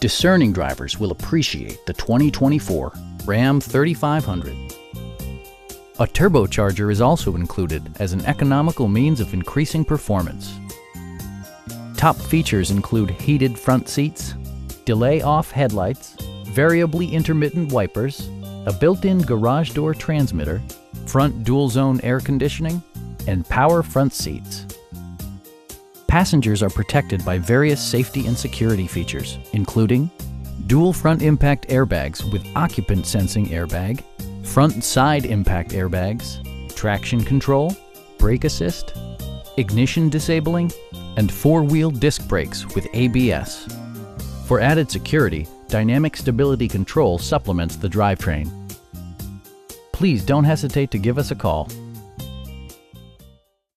Discerning drivers will appreciate the 2024 Ram 3500. A turbocharger is also included as an economical means of increasing performance. Top features include heated front seats, delay-off headlights, variably intermittent wipers, a built-in garage door transmitter, front dual-zone air conditioning, and power front seats. Passengers are protected by various safety and security features, including dual front impact airbags with occupant sensing airbag, front and side impact airbags, traction control, brake assist, ignition disabling, and four-wheel disc brakes with ABS. For added security, dynamic stability control supplements the drivetrain. Please don't hesitate to give us a call.